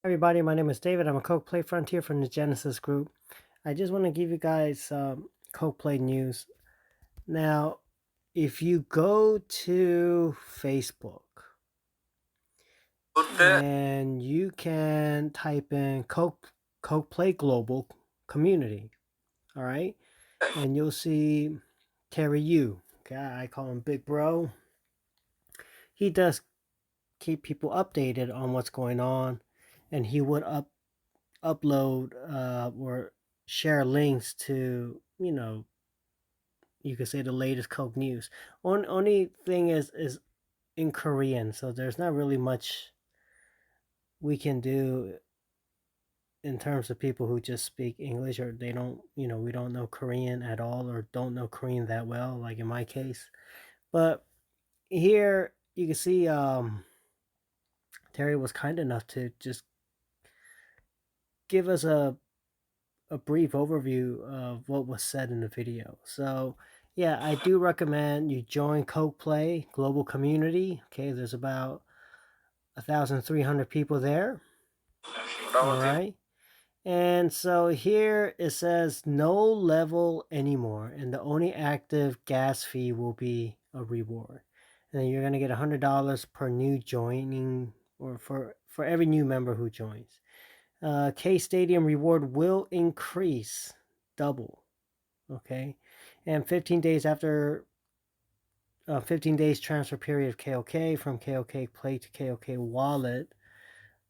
Everybody, my name is David. I'm a KOK-PLAY Frontier from the Genesis Group. I just want to give you guys some KOK-PLAY news. Now, if you go to Facebook and you can type in KOK-PLAY Global Community, all right, and you'll see Terry Yu. Okay, I call him Big Bro. He does keep people updated on what's going on, and he would upload or share links to, you could say the latest Coke news. Only thing is in Korean, so there's not really much we can do in terms of people who just speak English, or they don't, we don't know Korean at all, or don't know Korean that well, like in my case. But here you can see Terry was kind enough to just give us a brief overview of what was said in the video. So, yeah, I do recommend you join KOK-PLAY Global Community. Okay, there's about 1,300 people there. All right. And so here it says no level anymore, and the only active gas fee will be a reward. And then you're gonna get $100 per new joining, or for every new member who joins. K Stadium reward will increase double. Okay, and 15 days after 15 days transfer period of KOK from KOK-PLAY to KOK wallet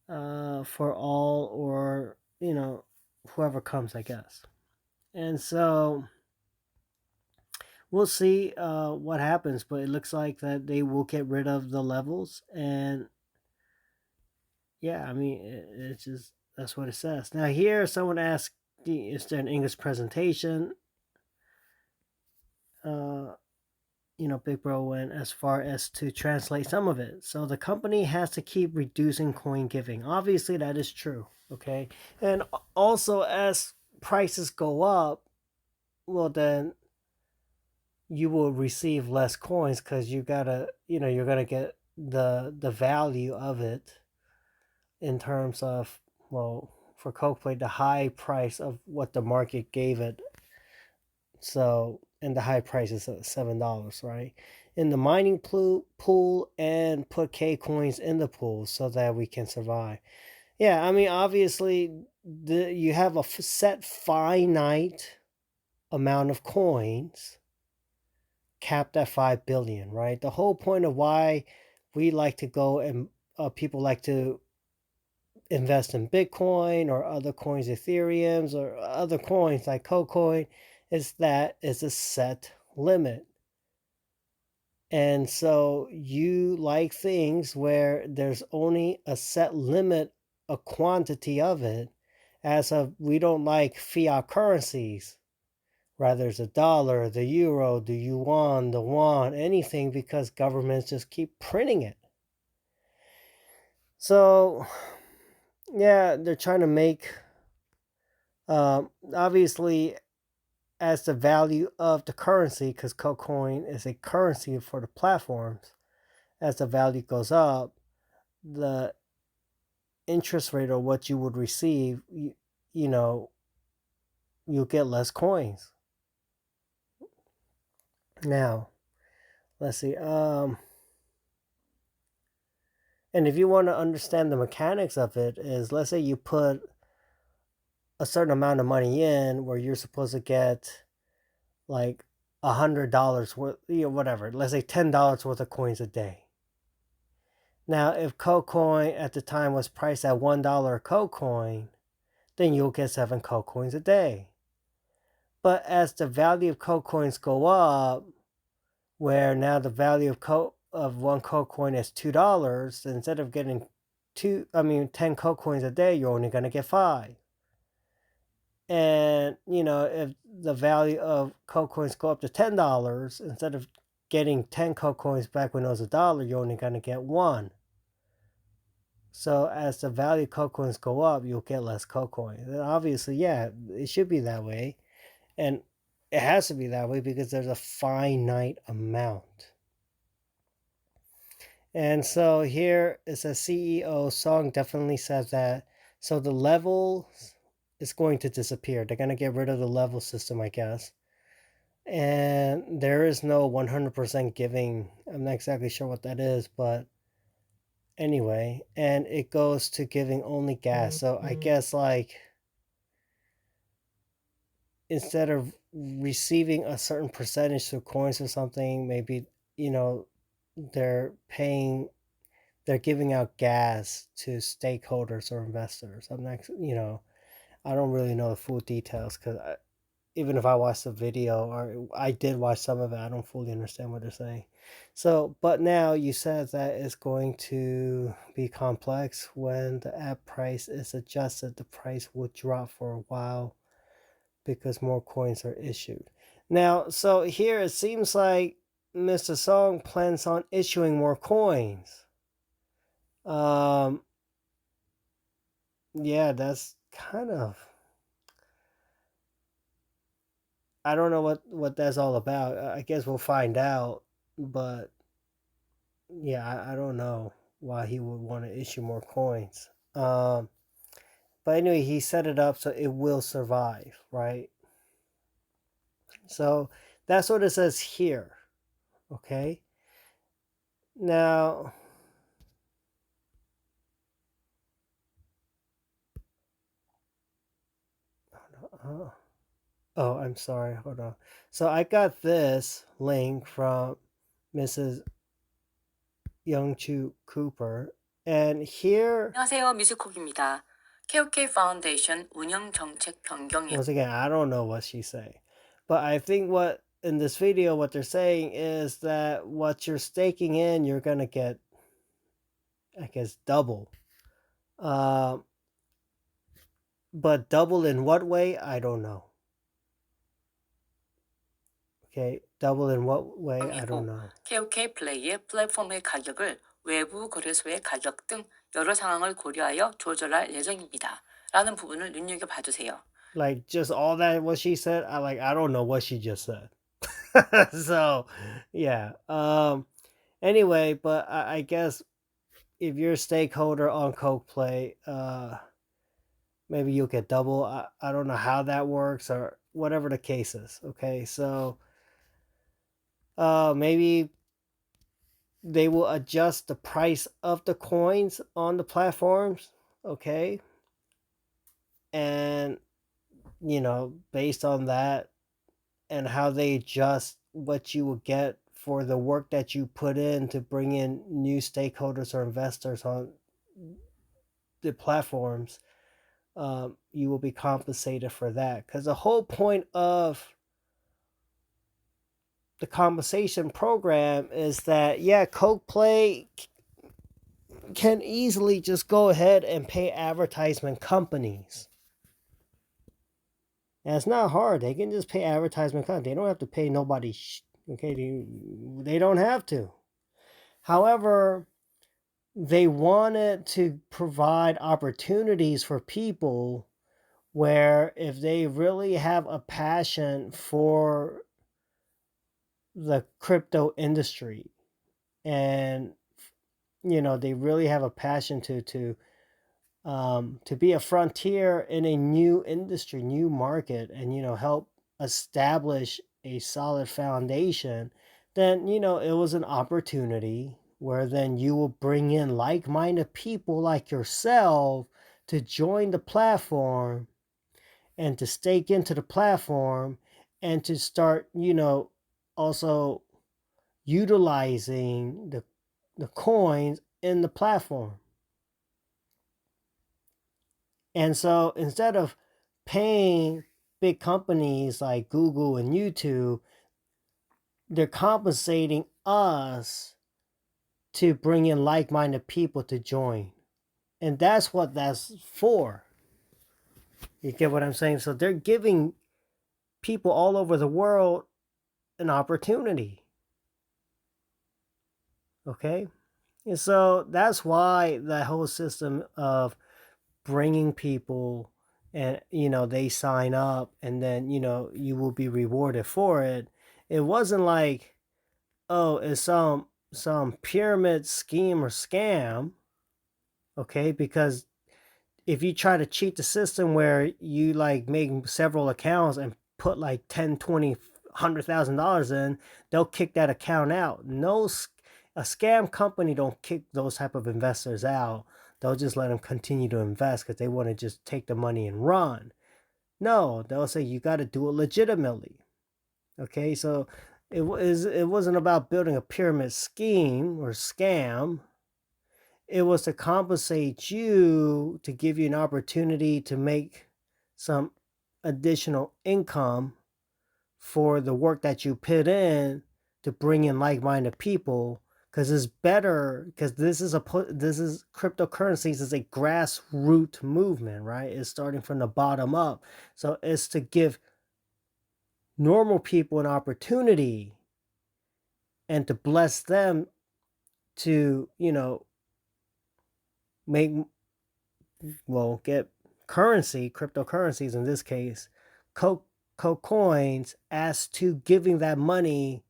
for all, or whoever comes, I guess. And so we'll see what happens, but it looks like that they will get rid of the levels. And yeah, I mean, it's just, that's what it says. Now here someone asked, is there an English presentation? Big Bro went as far as to translate some of it. So the company has to keep reducing coin giving. Obviously, that is true. Okay. And also, as prices go up, well, then you will receive less coins, because you gotta, you're gonna get the value of it in terms of, well, for KOK-PLAY, the high price of what the market gave it. So, and the high price is $7, right? In the mining pool, and put K coins in the pool so that we can survive. Yeah, I mean, obviously, you have a set finite amount of coins capped at 5 billion, right? The whole point of why we like to go and people like to invest in Bitcoin or other coins, Ethereums, or other coins like KuCoin, is that it's a set limit. And so you like things where there's only a set limit, a quantity of it, as of we don't like fiat currencies. Rather, it's the dollar, the euro, the yuan, the won, anything, because governments just keep printing it. So, yeah, they're trying to make, obviously, as the value of the currency, because KuCoin is a currency for the platforms, as the value goes up, the interest rate, or what you would receive, you'll get less coins. Now, let's see. And if you want to understand the mechanics of it, is, let's say you put a certain amount of money in, where you're supposed to get like $100 worth, whatever. Let's say $10 worth of coins a day. Now, if KuCoin at the time was priced at $1 a KuCoin, then you'll get 7 KuCoins a day. But as the value of KuCoins go up, where now the value of one KuCoin is $2, instead of getting 10 KuCoins a day, you're only going to get 5. And if the value of KuCoins go up to $10, instead of getting 10 KuCoins back when it was $1, you're only going to get 1. So as the value of KuCoins go up, you'll get less KuCoins. And obviously, yeah, it should be that way. And it has to be that way because there's a finite amount. And so here is a CEO song definitely says that So the level is going to disappear. They're going to get rid of the level system, I guess. And there is no 100% giving. I'm not exactly sure what that is, but anyway, and it goes to giving only gas. So I guess like instead of receiving a certain percentage of coins or something, maybe, you know, they're paying, they're giving out gas to stakeholders or investors. I'm not, I don't really know the full details because even if I watched the video or I did watch some of it, I don't fully understand what they're saying. So, but now you said that it's going to be complex when the app price is adjusted. The price will drop for a while because more coins are issued. Now, so here it seems like Mr. Song plans on issuing more coins. Yeah, that's kind of, I don't know what that's all about. I guess we'll find out, but yeah, I don't know why he would want to issue more coins. But anyway, he set it up so it will survive, right? So that's what it says here. Okay. Now, oh, I'm sorry. Hold on. So I got this link from Mrs. Youngchu Cooper, and here, 안녕하세요, 뮤직콕입니다. KOK 파운데이션 운영 정책 변경에 once again, I don't know what she's saying, but I think what in this video, what they're saying is that what you're staking in, you're gonna get, I guess, double. But double in what way? I don't know. Okay, double in what way? I don't know. KOK 플레이의 플랫폼의 가격을 외부 거래소의 가격 등 여러 상황을 고려하여 조절할 예정입니다. 라는 부분을 눈여겨봐 주세요. Like just all that what she said, I don't know what she just said. So, yeah. Anyway, but I guess if you're a stakeholder on KOK-PLAY, maybe you'll get double. I don't know how that works or whatever the case is. Okay, so maybe they will adjust the price of the coins on the platforms. Okay, and based on that and how they adjust what you will get for the work that you put in to bring in new stakeholders or investors on the platforms, you will be compensated for that. Because the whole point of the compensation program is that, yeah, KOK-PLAY can easily just go ahead and pay advertisement companies. And it's not hard. They can just pay advertisement companies. They don't have to pay nobody. Okay, they don't have to. However, they wanted to provide opportunities for people where if they really have a passion for the crypto industry and they really have a passion to be a frontier in a new industry, new market, and help establish a solid foundation, then it was an opportunity where then you will bring in like-minded people like yourself to join the platform and to stake into the platform and to start also utilizing the coins in the platform. And so instead of paying big companies like Google and YouTube, they're compensating us to bring in like-minded people to join. And that's what that's for. You get what I'm saying? So they're giving people all over the world an opportunity. Okay? And so that's why that whole system of bringing people and they sign up and then you will be rewarded for it. It wasn't like, oh, it's some pyramid scheme or scam. Okay, because if you try to cheat the system where you like make several accounts and put like 10, 20, $100,000 in, they'll kick that account out. A scam company don't kick those type of investors out. They'll just let them continue to invest because they want to just take the money and run. No, they'll say you got to do it legitimately. Okay, so it wasn't about building a pyramid scheme or scam. It was to compensate you, to give you an opportunity to make some additional income for the work that you put in to bring in like-minded people, because it's better, because this is cryptocurrencies is a grassroots movement, right? It's starting from the bottom up. So it's to give normal people an opportunity and to bless them to, make, well, get currency, cryptocurrencies in this case, coins, as to giving that money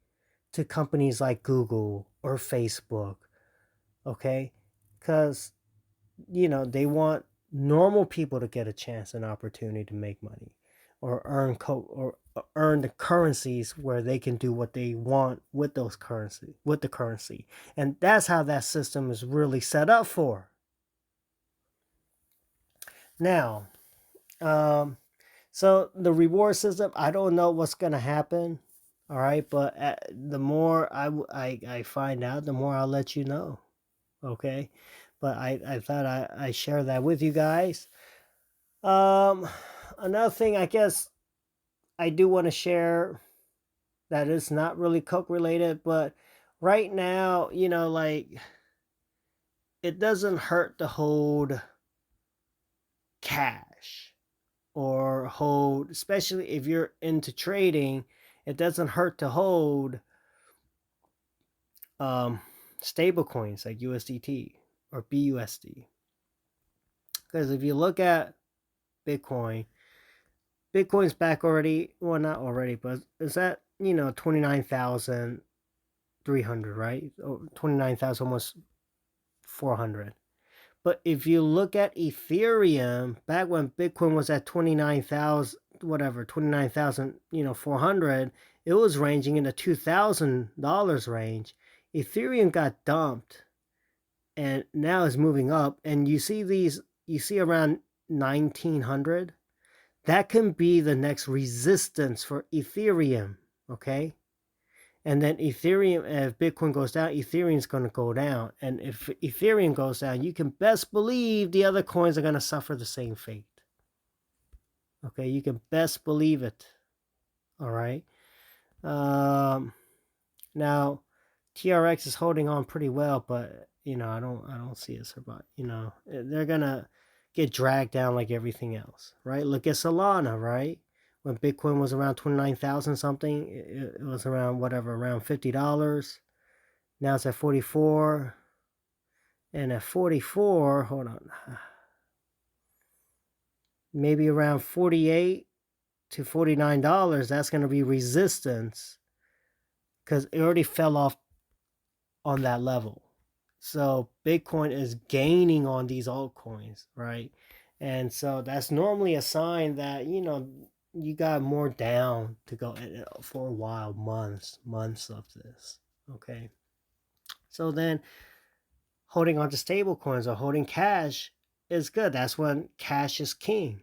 to companies like Google or Facebook, okay? Because, they want normal people to get a chance, an opportunity to make money or earn the currencies where they can do what they want with the currency. And that's how that system is really set up for. Now, so the reward system, I don't know what's gonna happen. All right, but the more I find out, the more I'll let you know. Okay, but I thought I share that with you guys. Um, Another thing I guess I do want to share that is not really Coke related, but right now, like, it doesn't hurt to hold cash or hold, especially if you're into trading, it doesn't hurt to hold um, stable coins like USDT or BUSD. Because if you look at Bitcoin, Bitcoin's back already, well, not already, but it's at, 29,300, right? Or 29,000, almost 400. But if you look at Ethereum, back when Bitcoin was at 29,000, whatever, 29,000, 400, it was ranging in the $2,000 range. Ethereum got dumped and now is moving up. And you see around 1900. That can be the next resistance for Ethereum, okay? And then Ethereum, if Bitcoin goes down, Ethereum's going to go down. And if Ethereum goes down, you can best believe the other coins are going to suffer the same fate. Okay, you can best believe it. All right. Now, TRX is holding on pretty well, but I don't see it survive. They're gonna get dragged down like everything else, right? Look at Solana, right? When Bitcoin was around 29,000 something, it was around whatever, around $50. Now it's at 44, and at 44, hold on, maybe around 48 to $49. That's gonna be resistance because it already fell off on that level. So Bitcoin is gaining on these altcoins, right? And so that's normally a sign that, you got more down to go for a while, months of this. Okay. So then holding on to stable coins or holding cash is good. That's when cash is king.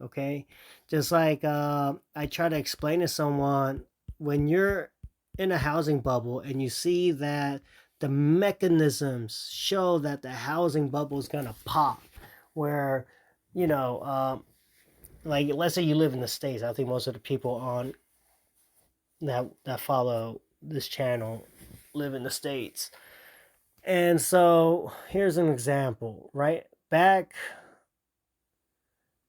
Okay. Just like I try to explain to someone, when you're in a housing bubble and you see that the mechanisms show that the housing bubble is going to pop, where, you know, like let's say you live in the States. I think most of the people on that follow this channel live in the States. And so here's an example, right? Back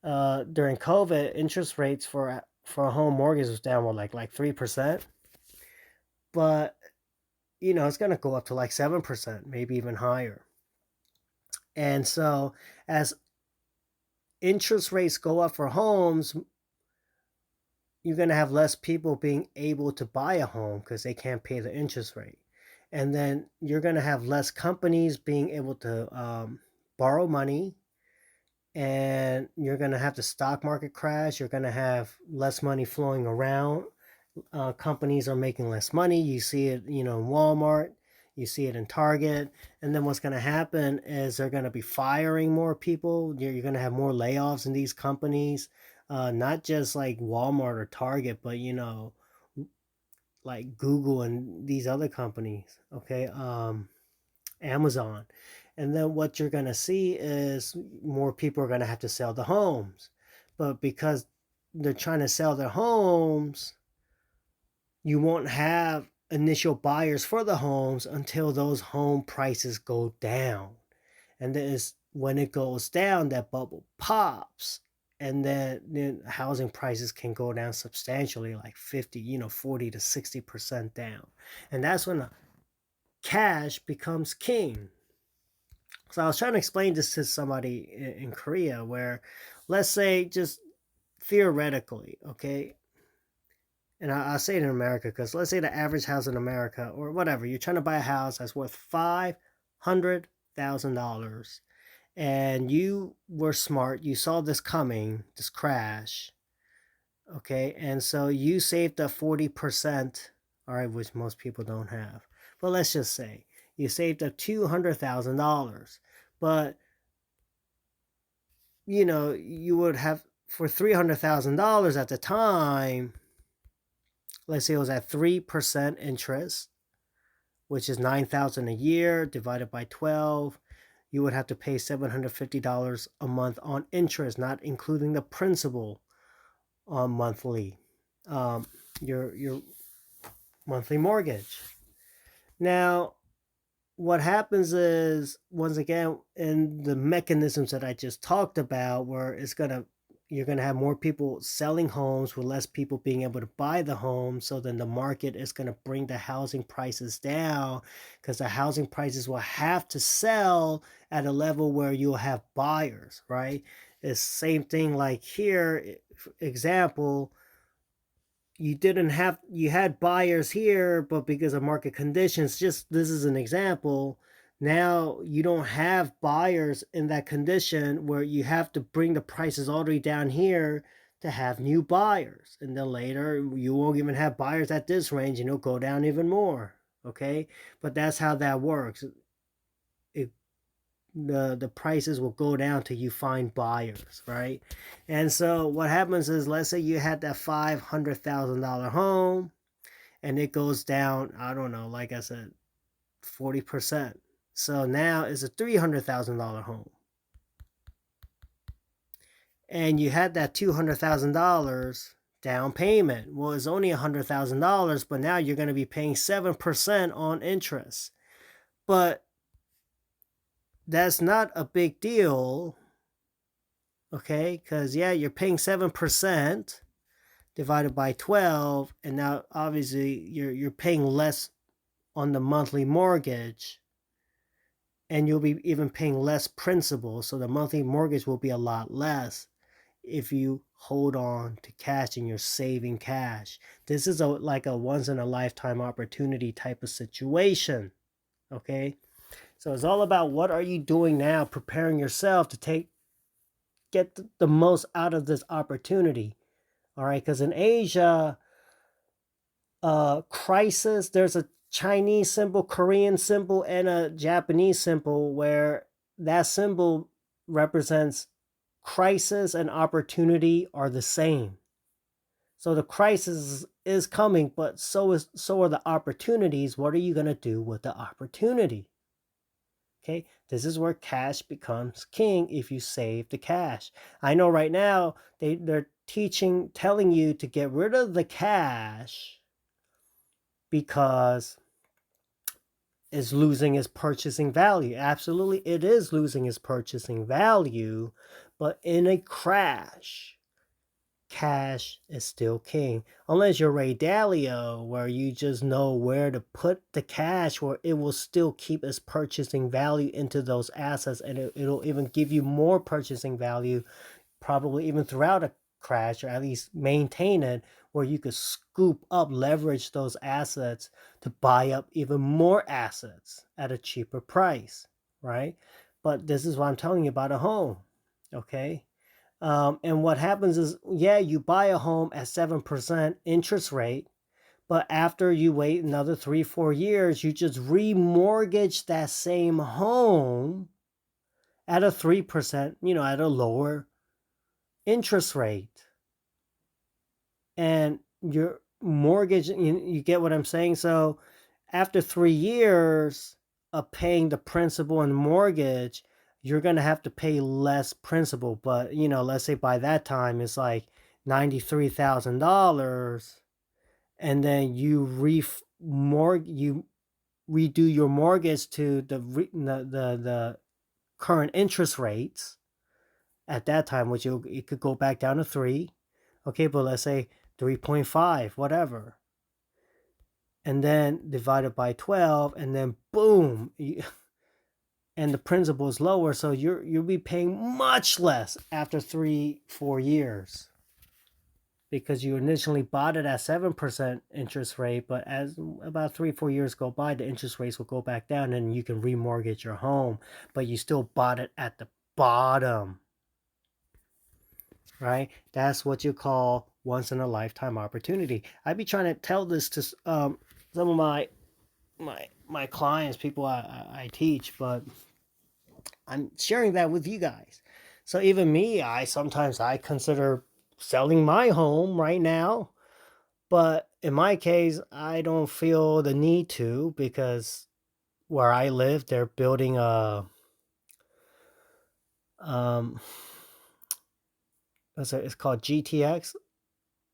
during COVID, interest rates for a home mortgage was down with like 3%, but it's gonna go up to like 7%, maybe even higher. And so as interest rates go up for homes, you're gonna have less people being able to buy a home because they can't pay the interest rate, and then you're gonna have less companies being able to borrow money and you're going to have the stock market crash. You're going to have less money flowing around. Companies are making less money. You see it, in Walmart, you see it in Target. And then what's going to happen is they're going to be firing more people. You're going to have more layoffs in these companies, not just like Walmart or Target, but like Google and these other companies. Okay, Amazon. And then what you're going to see is more people are going to have to sell the homes. But because they're trying to sell their homes, you won't have initial buyers for the homes until those home prices go down. And then when it goes down, that bubble pops. And then housing prices can go down substantially, like 40 to 60% down. And that's when cash becomes king. So I was trying to explain this to somebody in Korea where, let's say, just theoretically, okay, and I say it in America because let's say the average house in America or whatever, you're trying to buy a house that's worth $500,000, and you were smart, you saw this coming, this crash, okay, and so you saved up 40%, all right, which most people don't have. But let's just say you saved up $200,000, but you would have for $300,000 at the time. Let's say it was at 3% interest, which is $9,000 a year divided by 12. You would have to pay $750 a month on interest, not including the principal on monthly, your monthly mortgage. Now, what happens is, once again, in the mechanisms that I just talked about, where you're gonna have more people selling homes with less people being able to buy the home, so then the market is gonna bring the housing prices down because the housing prices will have to sell at a level where you'll have buyers, right? It's same thing like here, example, you had buyers here, but because of market conditions, just this is an example, now you don't have buyers in that condition where you have to bring the prices all the way down here to have new buyers, and then later you won't even have buyers at this range and it'll go down even more. Okay, but that's how that works. The prices will go down till you find buyers, right? And so what happens is, let's say you had that $500,000 home and it goes down, I don't know, like I said, 40%. So now it's a $300,000 home. And you had that $200,000 down payment. Well, it's only $100,000, but now you're going to be paying 7% on interest. But that's not a big deal, okay? Because, yeah, you're paying 7% divided by 12, and now obviously you're paying less on the monthly mortgage, and you'll be even paying less principal, so the monthly mortgage will be a lot less if you hold on to cash and you're saving cash. This is like a once in a lifetime opportunity type of situation, okay? So it's all about what are you doing now, preparing yourself to get the most out of this opportunity. All right, because in Asia, crisis, there's a Chinese symbol, Korean symbol, and a Japanese symbol where that symbol represents crisis and opportunity are the same. So the crisis is coming, but so are the opportunities. What are you going to do with the opportunity? Okay, this is where cash becomes king if you save the cash. I know right now they're telling you to get rid of the cash because it's losing its purchasing value. Absolutely, it is losing its purchasing value, but in a crash, cash is still king. Unless you're Ray Dalio, where you just know where to put the cash, where it will still keep its purchasing value into those assets, and it'll even give you more purchasing value, probably even throughout a crash, or at least maintain it, where you could scoop up, leverage those assets to buy up even more assets at a cheaper price, right? But this is what I'm telling you about a home. Okay. And what happens is, yeah, you buy a home at 7% interest rate, but after you wait another 3, 4 years, you just remortgage that same home at a 3%, at a lower interest rate. And your mortgage, you get what I'm saying? So after 3 years of paying the principal and mortgage, you're going to have to pay less principal. But, let's say by that time it's like $93,000, and then you redo your mortgage to the current interest rates at that time, which it could go back down to 3. Okay, but let's say 3.5, whatever. And then divided by 12, and then boom, and the principal is lower, so you'll be paying much less after 3, 4 years, because you initially bought it at 7% interest rate, but as about 3, 4 years go by, the interest rates will go back down and you can remortgage your home, but you still bought it at the bottom. Right? That's what you call once in a lifetime opportunity. I be trying to tell this to some of my clients, people I teach, but I'm sharing that with you guys. So even me, I consider selling my home right now, but in my case, I don't feel the need to, because where I live, they're building a um it's called GTX,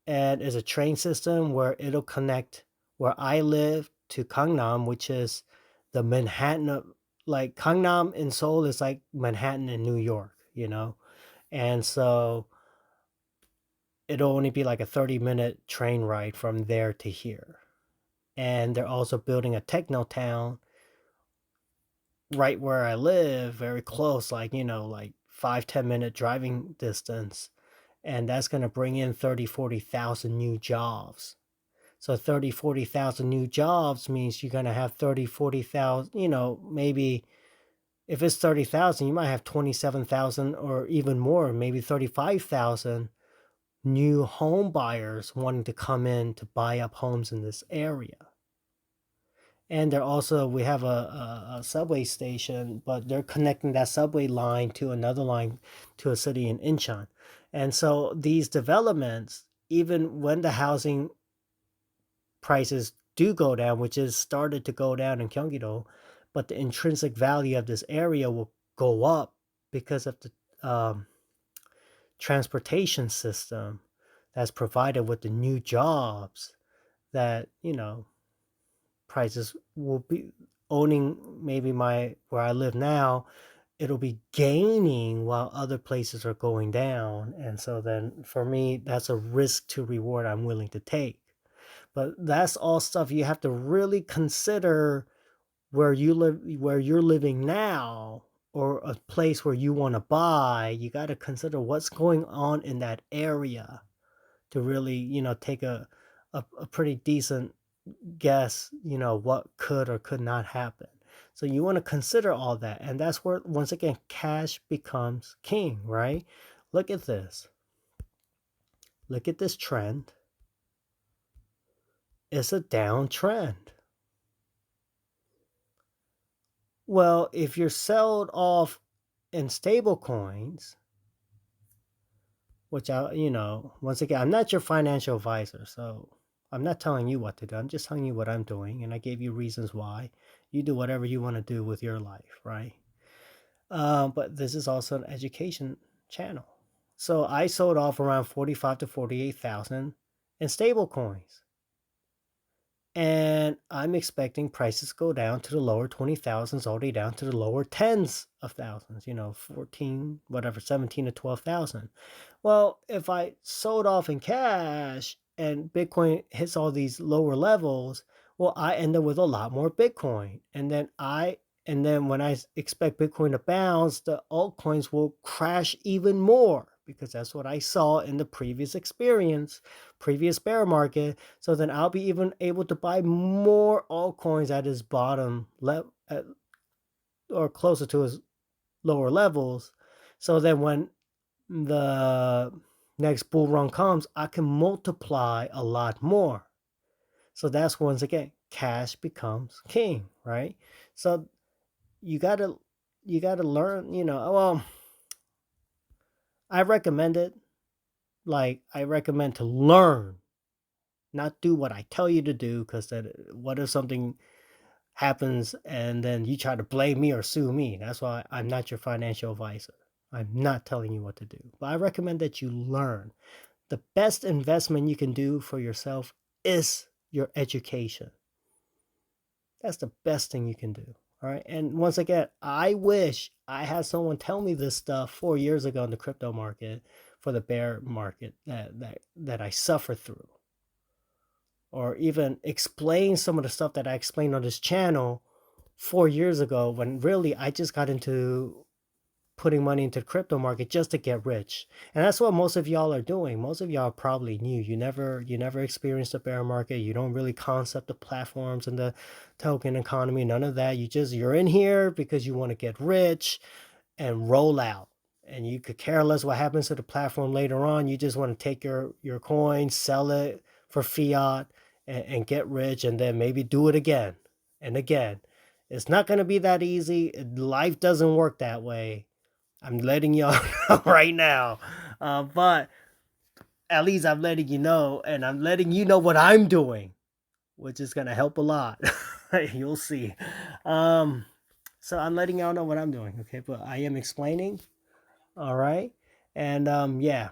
and is a train system where it'll connect where I live to Gangnam, which is the Manhattan like Gangnam in Seoul is like Manhattan in New York. And so it'll only be like a 30-minute train ride from there to here. And they're also building a techno town right where I live, very close, like 5, 10 minute driving distance. And that's going to bring in 30, 40,000 new jobs. So 30, 40,000 new jobs means you're going to have 30, 40,000, maybe if it's 30,000, you might have 27,000 or even more, maybe 35,000 new home buyers wanting to come in to buy up homes in this area. And we have a subway station, but they're connecting that subway line to another line to a city in Incheon. And so these developments, even when the housing prices do go down, which is started to go down in Gyeonggi-do, but the intrinsic value of this area will go up because of the transportation system that's provided with the new jobs that prices will be owning. Maybe my where I live now, it'll be gaining while other places are going down, and so then for me that's a risk to reward I'm willing to take. But that's all stuff you have to really consider where you're living now, or a place where you want to buy. You got to consider what's going on in that area to really, take a pretty decent guess, what could or could not happen. So you want to consider all that. And that's where, once again, cash becomes king, right? Look at this. Look at this trend. It's a downtrend. Well, if you're sold off in stable coins, which once again, I'm not your financial advisor, so I'm not telling you what to do. I'm just telling you what I'm doing, and I gave you reasons why. You do whatever you want to do with your life, right? But this is also an education channel. So I sold off around 45 to 48,000 in stable coins. And I'm expecting prices go down to the lower 20,000s, already down to the lower tens of thousands, 14, whatever, 17 to 12,000. Well, if I sold off in cash and Bitcoin hits all these lower levels, well, I end up with a lot more Bitcoin. And then when I expect Bitcoin to bounce, the altcoins will crash even more, because that's what I saw in the previous bear market. So then I'll be even able to buy more altcoins at his bottom level, or closer to his lower levels. So then when the next bull run comes, I can multiply a lot more. So that's once again, cash becomes king, right? So you gotta you gotta learn, well, I recommend it. Like I recommend to learn, not do what I tell you to do, because that what if something happens and then you try to blame me or sue me? That's why I'm not your financial advisor. I'm not telling you what to do. But I recommend that you learn. The best investment you can do for yourself is your education. That's the best thing you can do. All right. And once again, I wish I had someone tell me this stuff 4 years ago in the crypto market, for the bear market that I suffered through, or even explain some of the stuff that I explained on this channel 4 years ago, when really I just got into putting money into the crypto market just to get rich. And that's what most of y'all are doing. Most of y'all are probably new. You never experienced a bear market. You don't really concept the platforms and the token economy, none of that. You're in here because you want to get rich and roll out. And you could care less what happens to the platform later on. You just want to take your coin, sell it for fiat, and get rich, and then maybe do it again and again. It's not going to be that easy. Life doesn't work that way. I'm letting y'all know right now. But at least I'm letting you know, and I'm letting you know what I'm doing, which is gonna help a lot. You'll see. Um, so I'm letting y'all know what I'm doing, okay? But I am explaining, all right? And yeah.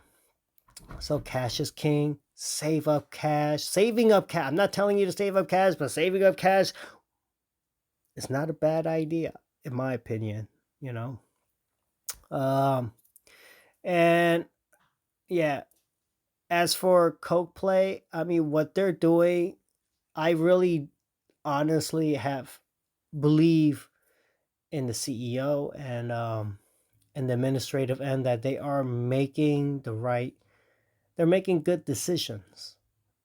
So cash is king. Save up cash. Saving up cash. I'm not telling you to save up cash, but saving up cash is not a bad idea, in my opinion. You know. Um, and yeah, as for KOK-PLAY, I mean, what they're doing, I really honestly have believe in the CEO and the administrative end, that they are making they're making good decisions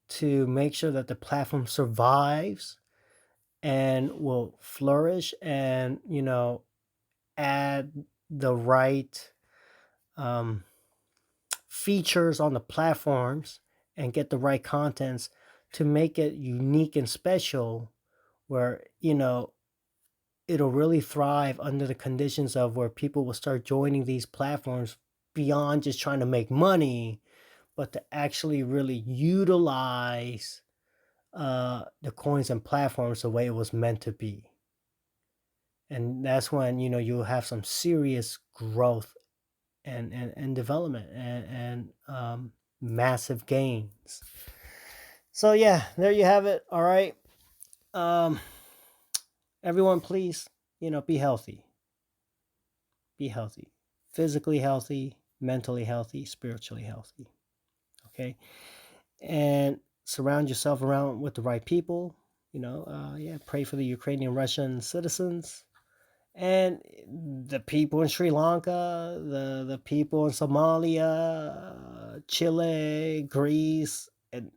to make sure that the platform survives and will flourish, and add the right um, features on the platforms, and get the right contents to make it unique and special, where it'll really thrive under the conditions of where people will start joining these platforms beyond just trying to make money, but to actually really utilize the coins and platforms the way it was meant to be. And that's when you'll have some serious growth and development, and massive gains. So yeah, there you have it. All right. um Everyone, please, be healthy. Be healthy. Physically healthy, mentally healthy, spiritually healthy. Okay. And surround yourself around with the right people. Yeah, pray for the Ukrainian Russian citizens, and the people in Sri Lanka, the people in Somalia, Chile, Greece, and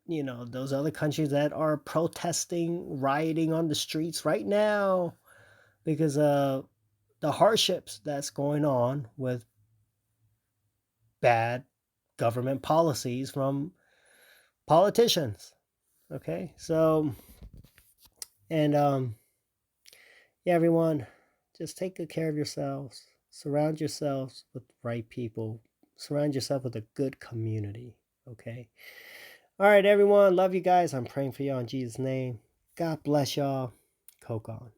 those other countries that are protesting, rioting on the streets right now because of the hardships that's going on with bad government policies from politicians. Okay, so, and yeah, everyone, just take good care of yourselves. Surround yourselves with the right people. Surround yourself with a good community. Okay. All right, everyone. Love you guys. I'm praying for y'all in Jesus' name. God bless y'all. Coke on.